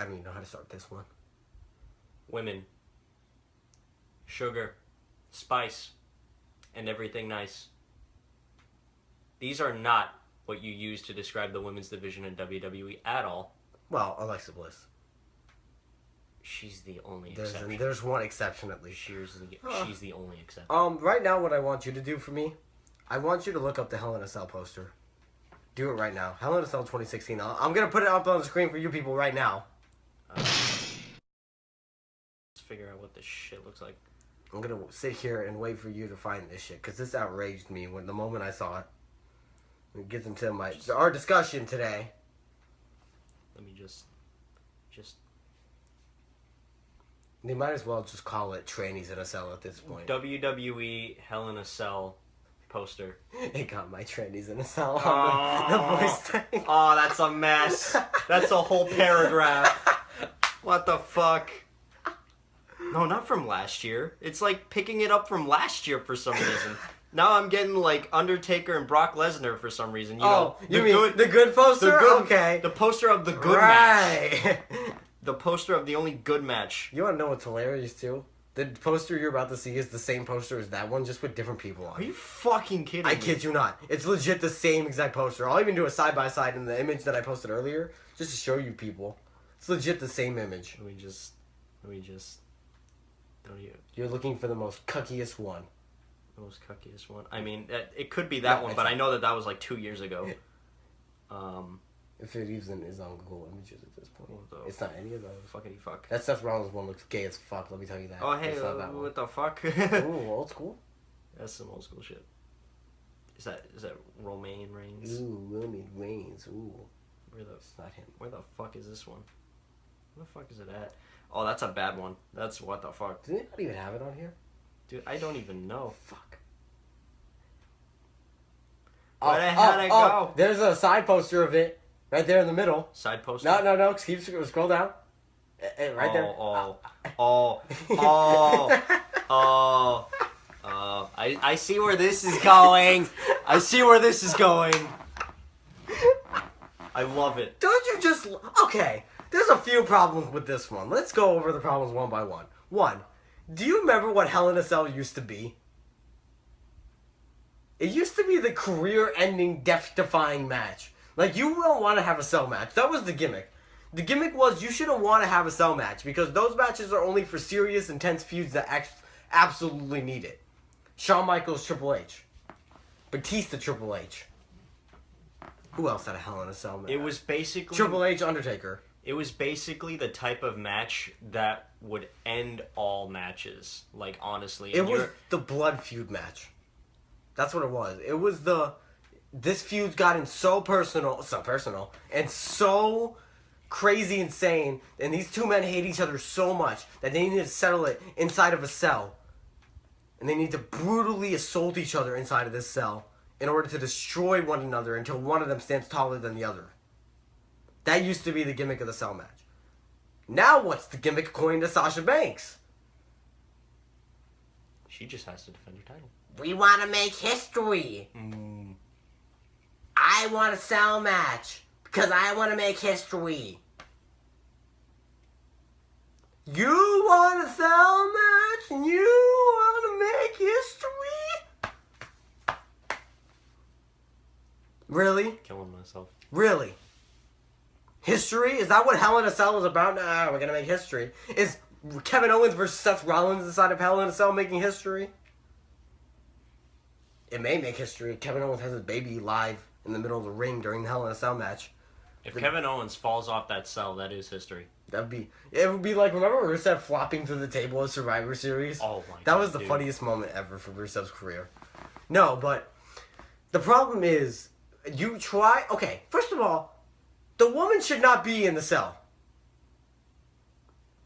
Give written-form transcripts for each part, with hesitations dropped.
I don't even know how to start this one. Women. Sugar. Spice. And everything nice. These are not what you use to describe the women's division in WWE at all. Well, Alexa Bliss. She's the only exception. There's one exception at least. She's the only exception. Right now, what I want you to do for me, I want you to look up the Hell in a Cell poster. Do it right now. Hell in a Cell 2016. I'm gonna put it up on the screen for you people right now. Let's figure out what this shit looks like. I'm gonna sit here and wait for you to find this shit because this outraged me when the moment I saw it. It gets into our discussion today. Let me just. They might as well just call it trannies in a cell at this point. WWE Hell in a Cell poster. It got my trannies in a cell on the voice thing. Oh, that's a mess. That's a whole paragraph. What the fuck? No, not from last year. It's like picking it up from last year for some reason. Now I'm getting like Undertaker and Brock Lesnar for some reason. You mean the good poster? Okay. The poster of the good match. The poster of the only good match. You want to know what's hilarious too? The poster you're about to see is the same poster as that one, just with different people on it. Are you fucking kidding me? I kid you not. It's legit the same exact poster. I'll even do a side-by-side in the image that I posted earlier, just to show you people. It's legit the same image. Let me just... Don't you... You're looking for the most cuckiest one. The most cuckiest one? I mean, it could be that one, but I know that was like 2 years ago. If it even is on Google Images at this point. It's not any of those. Fuckity fuck. That Seth Rollins one looks gay as fuck, let me tell you that. Oh, hey, what the fuck? Ooh, old school? That's some old school shit. Is that Romaine Reigns? Ooh, Romaine Reigns, ooh. It's not him. Where the fuck is this one? Where the fuck is it at? Oh, that's a bad one. That's what the fuck. Does anybody even have it on here? Dude, I don't even know. Fuck. Where the hell did it go? There's a side poster of it. Right there in the middle. Side poster? No. Keep scroll down. Right there. I see where this is going. I see where this is going. I love it. Don't you just... Okay, there's a few problems with this one. Let's go over the problems one by one. One, do you remember what Hell in a Cell used to be? It used to be the career-ending, death-defying match. Like, you don't want to have a cell match. That was the gimmick. The gimmick was you shouldn't want to have a cell match because those matches are only for serious, intense feuds that absolutely need it. Shawn Michaels, Triple H. Batista, Triple H. Who else had a Hell in a Cell match? It was basically... Triple H, Undertaker. It was basically the type of match that would end all matches. Like, honestly. It was the blood feud match. That's what it was. It was the... This feud's gotten so personal, and so crazy insane, and these two men hate each other so much that they need to settle it inside of a cell. And they need to brutally assault each other inside of this cell in order to destroy one another until one of them stands taller than the other. That used to be the gimmick of the cell match. Now what's the gimmick according to Sasha Banks? She just has to defend her title. We want to make history. I want a cell match because I want to make history. You want a cell match and you want to make history? Really? Killing myself. Really? History? Is that what Hell in a Cell is about? Nah, we're going to make history. Is Kevin Owens versus Seth Rollins inside of Hell in a Cell making history? It may make history. Kevin Owens has his baby live in the middle of the ring during the Hell in a Cell match. If Kevin Owens falls off that cell, that is history. It would be like, remember Rusev flopping through the table at Survivor Series? Oh my God, that was the funniest moment ever for Rusev's career. No, but the problem is, okay, first of all, the woman should not be in the cell.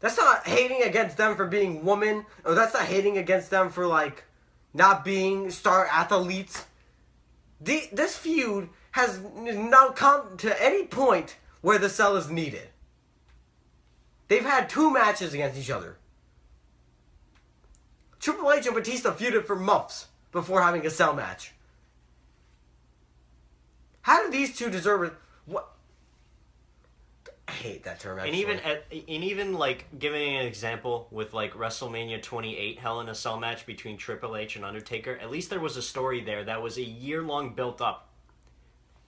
That's not hating against them for being woman, or that's not hating against them for, like, not being star athletes. This feud has not come to any point where the cell is needed. They've had 2 matches against each other. Triple H and Batista feuded for months before having a cell match. How do these two deserve it? What? I hate that term. And Actually. even like giving an example with like WrestleMania 28 Hell in a Cell match between Triple H and Undertaker, at least there was a story there that was a year-long built up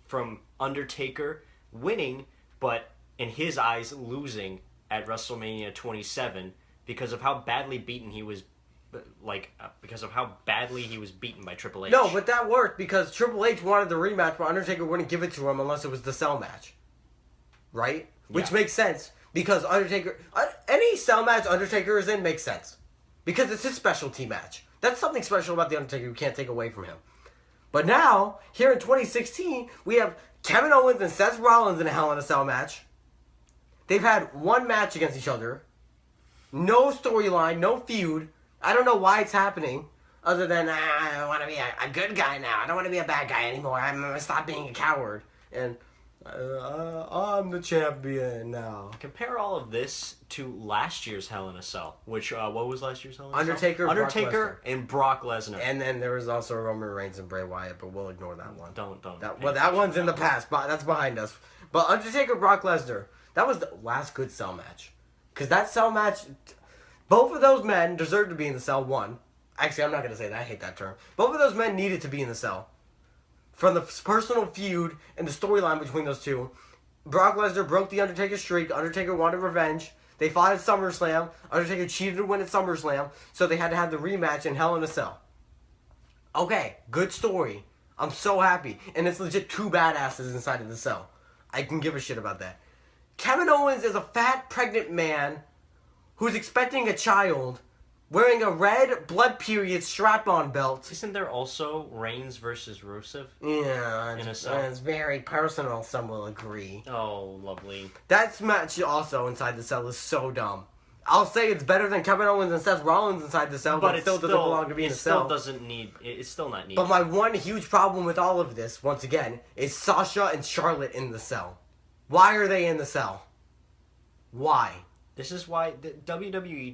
from Undertaker winning, but in his eyes losing at WrestleMania 27 because of how badly beaten he was. Because of how badly he was beaten by Triple H. No, but that worked because Triple H wanted the rematch, but Undertaker wouldn't give it to him unless it was the cell match. Right? Which makes sense because Undertaker... Any cell match Undertaker is in makes sense. Because it's his specialty match. That's something special about The Undertaker you can't take away from him. But now, here in 2016, we have Kevin Owens and Seth Rollins in a Hell in a Cell match. They've had one match against each other. No storyline, no feud. I don't know why it's happening, other than I want to be a good guy now. I don't want to be a bad guy anymore. I'm going to stop being a coward. And I'm the champion now. Compare all of this to last year's Hell in a Cell, which, what was last year's Hell in a Undertaker, Cell? Undertaker and Brock Lesnar. And then there was also Roman Reigns and Bray Wyatt, but we'll ignore that one. Don't. That one's in the past, but that's behind us. But Undertaker, Brock Lesnar, that was the last good cell match. Because that cell match... Both of those men deserved to be in the cell, one. Actually, I'm not going to say that. I hate that term. Both of those men needed to be in the cell. From the personal feud and the storyline between those two, Brock Lesnar broke the Undertaker streak. Undertaker wanted revenge. They fought at SummerSlam. Undertaker cheated to win at SummerSlam, so they had to have the rematch in Hell in a Cell. Okay, good story. I'm so happy. And it's legit two badasses inside of the cell. I can give a shit about that. Kevin Owens is a fat, pregnant man who's expecting a child, wearing a red blood period strap-on belt. Isn't there also Reigns versus Rusev? Yeah, in a cell? It's very personal, some will agree. Oh, lovely. That match also inside the cell is so dumb. I'll say it's better than Kevin Owens and Seth Rollins inside the cell, but it still doesn't belong to be in the cell. It's still not needed. But my one huge problem with all of this, once again, is Sasha and Charlotte in the cell. Why are they in the cell? Why? This is why the WWE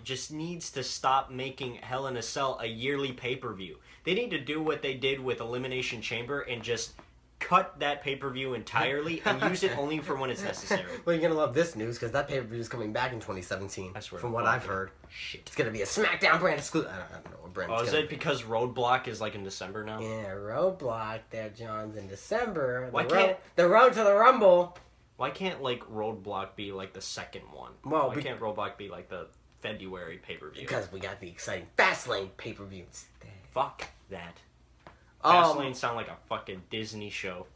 just needs to stop making Hell in a Cell a yearly pay-per-view. They need to do what they did with Elimination Chamber and just cut that pay-per-view entirely and use it only for when it's necessary. Well, you're going to love this news because that pay-per-view is coming back in 2017. I swear. From what I've heard. Shit. It's going to be a SmackDown brand exclusive. I don't know what brand Oh, it's is gonna it because Roadblock is like in December now? Yeah, Roadblock there, John's in December. Why can't... The road to the Rumble. Why can't, like, Roadblock be, like, the second one? Well, Why can't Roadblock be, like, the February pay-per-view? Because we got the exciting Fastlane pay-per-view instead. Fuck that. Fastlane sound like a fucking Disney show.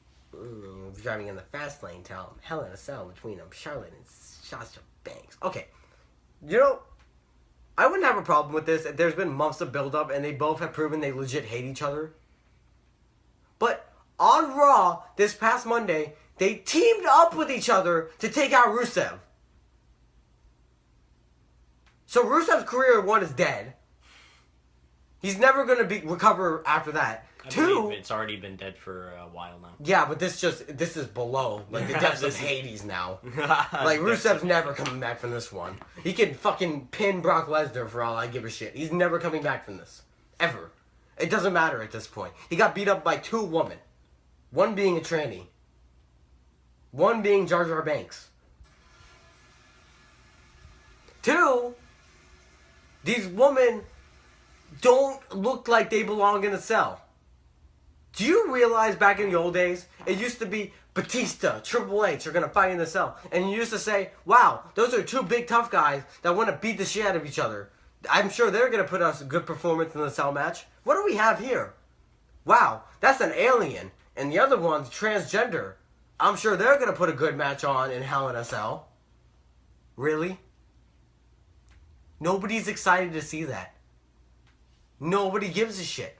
Driving in the Fastlane, tell them Hell in a Cell between them, Charlotte and Sasha Banks. Okay. You know, I wouldn't have a problem with this. There's been months of build-up, and they both have proven they legit hate each other. But on Raw, this past Monday... They teamed up with each other to take out Rusev. So Rusev's career, one, is dead. He's never going to recover after that. I Two, believe it's already been dead for a while now. Yeah, but this is below. Like, the depths of Hades now. Like, Rusev's never coming back from this one. He can fucking pin Brock Lesnar for all I give a shit. He's never coming back from this. Ever. It doesn't matter at this point. He got beat up by two women. One being a tranny. One being Jar Jar Banks. Two, these women don't look like they belong in a cell. Do you realize back in the old days, it used to be Batista, Triple H are going to fight in the cell. And you used to say, wow, those are two big tough guys that want to beat the shit out of each other. I'm sure they're going to put us a good performance in the cell match. What do we have here? Wow, that's an alien. And the other one's transgender. I'm sure they're going to put a good match on in Hell in a Cell. Really? Nobody's excited to see that. Nobody gives a shit.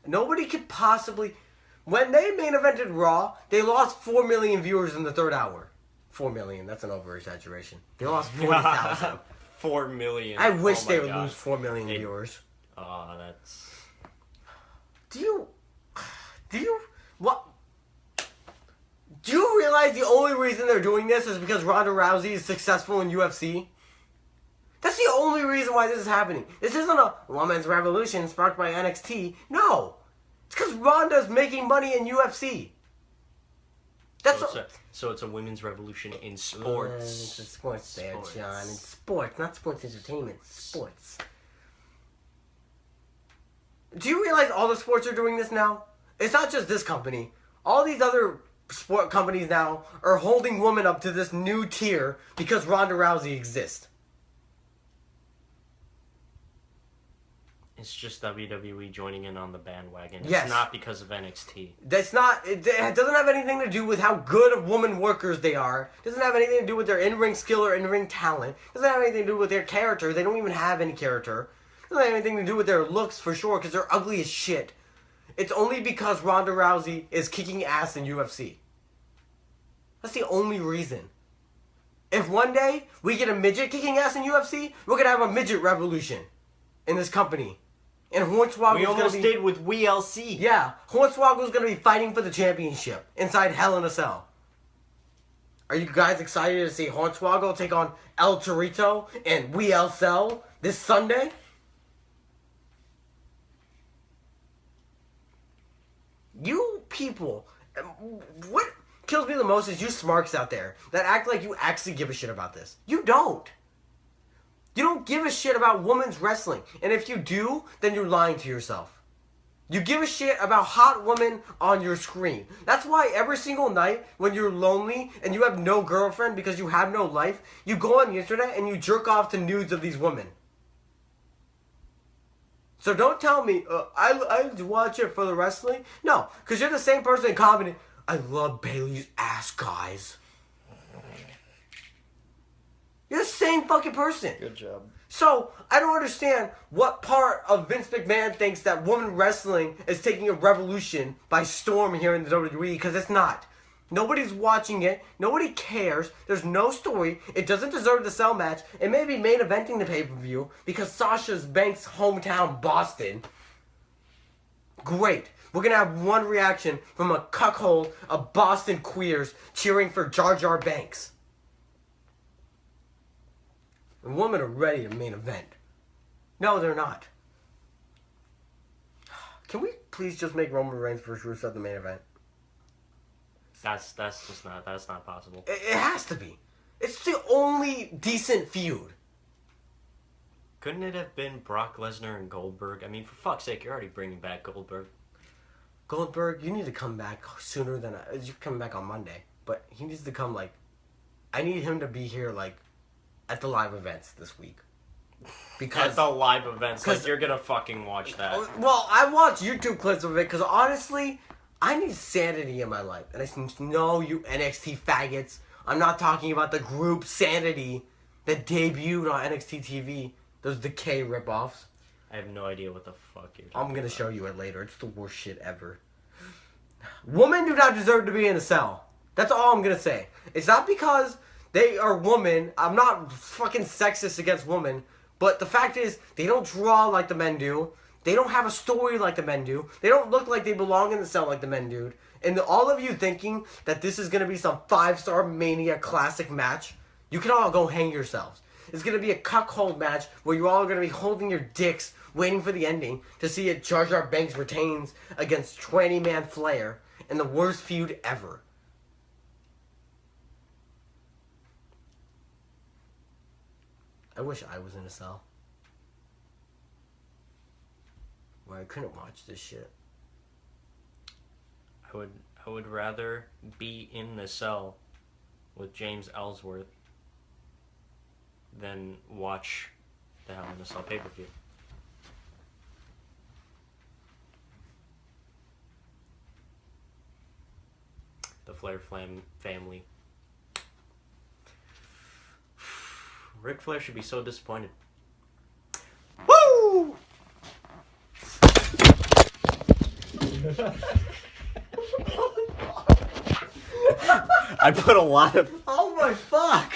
Nobody could possibly... When they main evented Raw, they lost 4 million viewers in the third hour. 4 million, that's an over-exaggeration. They lost 40,000. 4 million. I wish they would lose 4 million viewers. Oh, that's... Do you... What... Do you realize the only reason they're doing this is because Ronda Rousey is successful in UFC? That's the only reason why this is happening. This isn't a woman's revolution sparked by NXT. No. It's because Ronda's making money in UFC. That's so it's a women's revolution in sports. It's a sports there, John. It's sports, not sports entertainment. Sports. Do you realize all the sports are doing this now? It's not just this company. All these other sport companies now are holding women up to this new tier because Ronda Rousey exists. It's just WWE joining in on the bandwagon. Yes. It's not because of NXT. That's not. It doesn't have anything to do with how good of woman workers they are. It doesn't have anything to do with their in-ring skill or in-ring talent. It doesn't have anything to do with their character. They don't even have any character. It doesn't have anything to do with their looks for sure because they're ugly as shit. It's only because Ronda Rousey is kicking ass in UFC. That's the only reason. If one day we get a midget kicking ass in UFC, we're gonna have a midget revolution in this company. And Hornswoggle's we almost gonna be, did with WLC. Yeah, Hornswoggle's gonna be fighting for the championship inside Hell in a Cell. Are you guys excited to see Hornswoggle take on El Torito and WLC this Sunday? You people, what kills me the most is you smarks out there that act like you actually give a shit about this. You don't. You don't give a shit about women's wrestling. And if you do, then you're lying to yourself. You give a shit about hot women on your screen. That's why every single night when you're lonely and you have no girlfriend because you have no life, you go on the internet and you jerk off to nudes of these women. So don't tell me, I watch it for the wrestling. No, because you're the same person commenting, I love Bayley's ass, guys. You're the same fucking person. Good job. So, I don't understand what part of Vince McMahon thinks that women wrestling is taking a revolution by storm here in the WWE, because it's not. Nobody's watching it. Nobody cares. There's no story. It doesn't deserve the cell match. It may be main eventing the pay-per-view because Sasha's Banks' hometown, Boston. Great. We're going to have one reaction from a cuckold of Boston queers cheering for Jar Jar Banks. The women are ready to main event. No, they're not. Can we please just make Roman Reigns versus Rusev the main event? That's not possible. It has to be. It's the only decent feud. Couldn't it have been Brock Lesnar and Goldberg? I mean, for fuck's sake, you're already bringing back Goldberg. Goldberg, you need to come back sooner than you're coming back on Monday, but he needs to come I need him to be here at the live events this week. Because at the live events, you're gonna fucking watch that. Well, I watch YouTube clips of it because honestly, I need sanity in my life, and I know you NXT faggots. I'm not talking about the group Sanity that debuted on NXT TV. Those Decay ripoffs. I have no idea what the fuck you're talking I'm gonna about. show you it later. It's the worst shit ever. Women do not deserve to be in a cell. That's all I'm gonna say. It's not because they are women. I'm not fucking sexist against women. But the fact is, they don't draw like the men do. They don't have a story like the men do. They don't look like they belong in the cell like the men do. And all of you thinking that this is gonna be some 5-star Mania classic match, you can all go hang yourselves. It's going to be a cuckold match where you all are going to be holding your dicks waiting for the ending to see if Jar Jar Banks retains against 20-man Flair in the worst feud ever. I wish I was in a cell where I couldn't watch this shit. I would rather be in the cell with James Ellsworth than watch the Hell in a Cell pay-per-view. The Flair family. Ric Flair should be so disappointed. Woo! I put a lot of... Oh my fuck!